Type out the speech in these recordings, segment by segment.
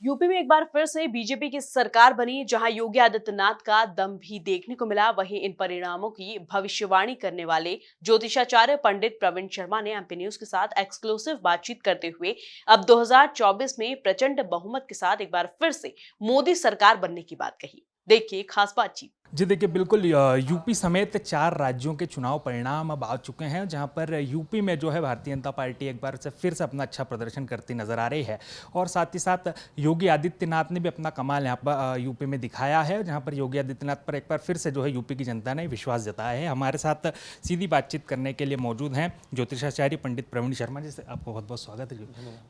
UP में एक बार फिर से बीजेपी की सरकार बनी, जहां योगी आदित्यनाथ का दम भी देखने को मिला। वहीं इन परिणामों की भविष्यवाणी करने वाले ज्योतिषाचार्य पंडित प्रवीण शर्मा ने एमपी न्यूज के साथ एक्सक्लूसिव बातचीत करते हुए अब 2024 में प्रचंड बहुमत के साथ एक बार फिर से मोदी सरकार बनने की बात कही। देखिए खास बातचीत। जी देखिए, बिल्कुल यूपी समेत 4 राज्यों के चुनाव परिणाम अब आ चुके हैं, जहां पर यूपी में जो है भारतीय जनता पार्टी एक बार से फिर से अपना अच्छा प्रदर्शन करती नजर आ रही है। और साथ ही साथ योगी आदित्यनाथ ने भी अपना कमाल यहाँ पर यूपी में दिखाया है, जहां पर योगी आदित्यनाथ पर एक बार फिर से जो है यूपी की जनता ने विश्वास जताया है। हमारे साथ सीधी बातचीत करने के लिए मौजूद हैं ज्योतिषाचार्य पंडित प्रवीण शर्मा जी। से आपको बहुत बहुत स्वागत है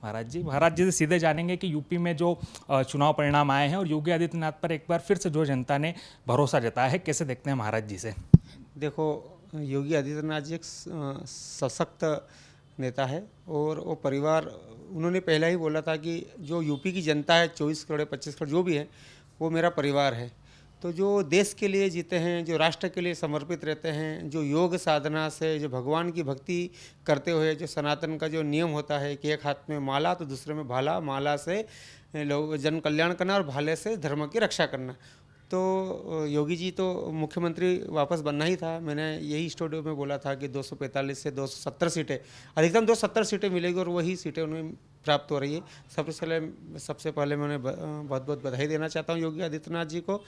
महाराज जी से सीधे जानेंगे कि यूपी में जो चुनाव परिणाम आए हैं और योगी आदित्यनाथ पर एक बार फिर से जो जनता ने भरोसा जताया है, कैसे देखते हैं महाराज जी से? देखो, योगी आदित्यनाथ जी एक सशक्त नेता है और वो परिवार, उन्होंने पहले ही बोला था कि जो यूपी की जनता है 24 करोड़ 25 करोड़ जो भी है वो मेरा परिवार है। तो जो देश के लिए जीते हैं, जो राष्ट्र के लिए समर्पित रहते हैं, जो योग साधना से, जो भगवान की भक्ति करते हुए, जो सनातन का जो नियम होता है कि एक हाथ में माला तो दूसरे में भाला, माला से लोग जन कल्याण करना और भाले से धर्म की रक्षा करना। तो योगी जी तो मुख्यमंत्री वापस बनना ही था। मैंने यही स्टूडियो में बोला था कि 245 से 270 सीटें, अधिकतम 270 सीटें मिलेगी और वही सीटें उन्हें प्राप्त हो रही है। सबसे पहले मैं उन्हें बहुत बहुत बधाई देना चाहता हूँ योगी आदित्यनाथ जी को,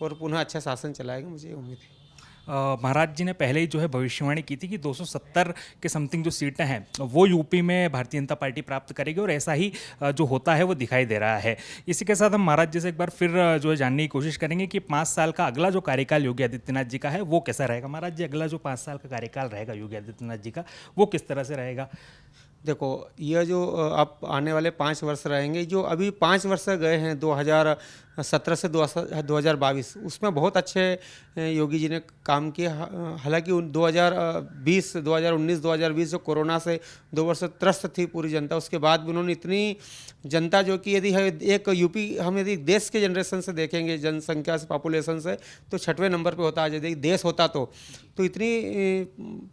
और पुनः अच्छा शासन चलाएंगे, मुझे उम्मीद है। महाराज जी ने पहले ही जो है भविष्यवाणी की थी कि 270 के समथिंग जो सीटें हैं वो यूपी में भारतीय जनता पार्टी प्राप्त करेगी, और ऐसा ही जो होता है वो दिखाई दे रहा है। इसी के साथ हम महाराज जी से एक बार फिर जो है जानने की कोशिश करेंगे कि 5 साल का अगला जो कार्यकाल योगी आदित्यनाथ जी का है वो कैसा रहेगा। महाराज जी, अगला जो 5 साल का कार्यकाल रहेगा योगी आदित्यनाथ जी का, वो किस तरह से रहेगा? देखो, यह जो अब आने वाले 5 वर्ष रहेंगे, जो अभी 5 वर्ष गए हैं 2017 से 2022, उसमें बहुत अच्छे योगी जी ने काम किया। हालांकि 2020, 2019, 2020 जो कोरोना से 2 वर्ष त्रस्त थी पूरी जनता, उसके बाद भी उन्होंने इतनी जनता, जो कि यदि है एक यूपी, हम यदि देश के जनरेशन से देखेंगे, जनसंख्या से, पॉपुलेशन से, तो 6वें नंबर पे होता है। यदि देश होता तो इतनी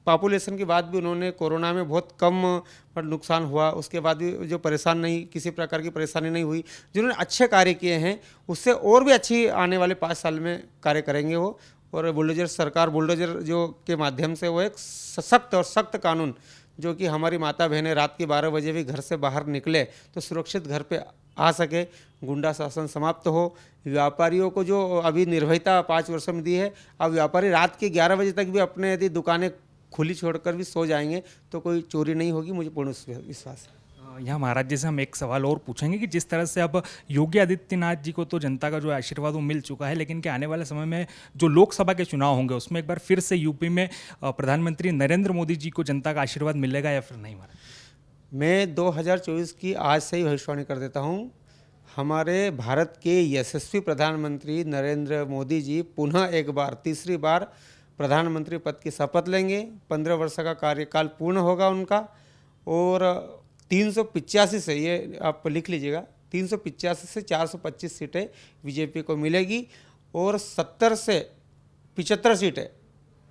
पॉपुलेशन के बाद भी उन्होंने कोरोना में बहुत कम पर नुकसान हुआ, उसके बाद भी जो परेशान नहीं, किसी प्रकार की परेशानी नहीं हुई। जिन्होंने अच्छे कार्य किए हैं उससे और भी अच्छी आने वाले 5 साल में कार्य करेंगे वो। और बुलडोजर सरकार, बुलडोजर जो के माध्यम से वो एक सशक्त और सख्त कानून, जो कि हमारी माता बहनें रात के 12 बजे भी घर से बाहर निकले तो सुरक्षित घर पे आ सके, गुंडा शासन समाप्त हो। व्यापारियों को जो अभी निर्भयता 5 वर्षों में दी है, अब व्यापारी रात के 11 बजे तक भी अपने यदि दुकानें खुली छोड़कर भी सो जाएंगे तो कोई चोरी नहीं होगी, मुझे पूर्ण विश्वास है। यहाँ महाराज जी से हम एक सवाल और पूछेंगे कि जिस तरह से अब योगी आदित्यनाथ जी को तो जनता का जो आशीर्वाद वो मिल चुका है, लेकिन कि आने वाले समय में जो लोकसभा के चुनाव होंगे उसमें एक बार फिर से यूपी में प्रधानमंत्री नरेंद्र मोदी जी को जनता का आशीर्वाद मिलेगा या फिर नहीं? महाराज, मैं 2024 की आज से ही भविष्यवाणी कर देता हूँ। हमारे भारत के यशस्वी प्रधानमंत्री नरेंद्र मोदी जी पुनः एक बार, तीसरी बार प्रधानमंत्री पद की शपथ लेंगे। 15 वर्ष का कार्यकाल पूर्ण होगा उनका, और 385 से, ये आप लिख लीजिएगा, 385 से 425 सीटें बीजेपी को मिलेगी, और 70 से 75 सीटें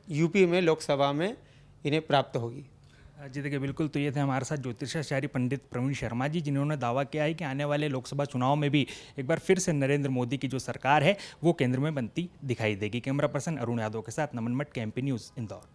यूपी में लोकसभा में इन्हें प्राप्त होगी। जी देखिए, बिल्कुल। तो ये थे हमारे साथ ज्योतिषाचार्य पंडित प्रवीण शर्मा जी, जिन्होंने दावा किया है कि आने वाले लोकसभा चुनाव में भी एक बार फिर से नरेंद्र मोदी की जो सरकार है वो केंद्र में बनती दिखाई देगी। कैमरा पर्सन अरुण यादव के साथ नमन मट, KMP न्यूज़, इंदौर।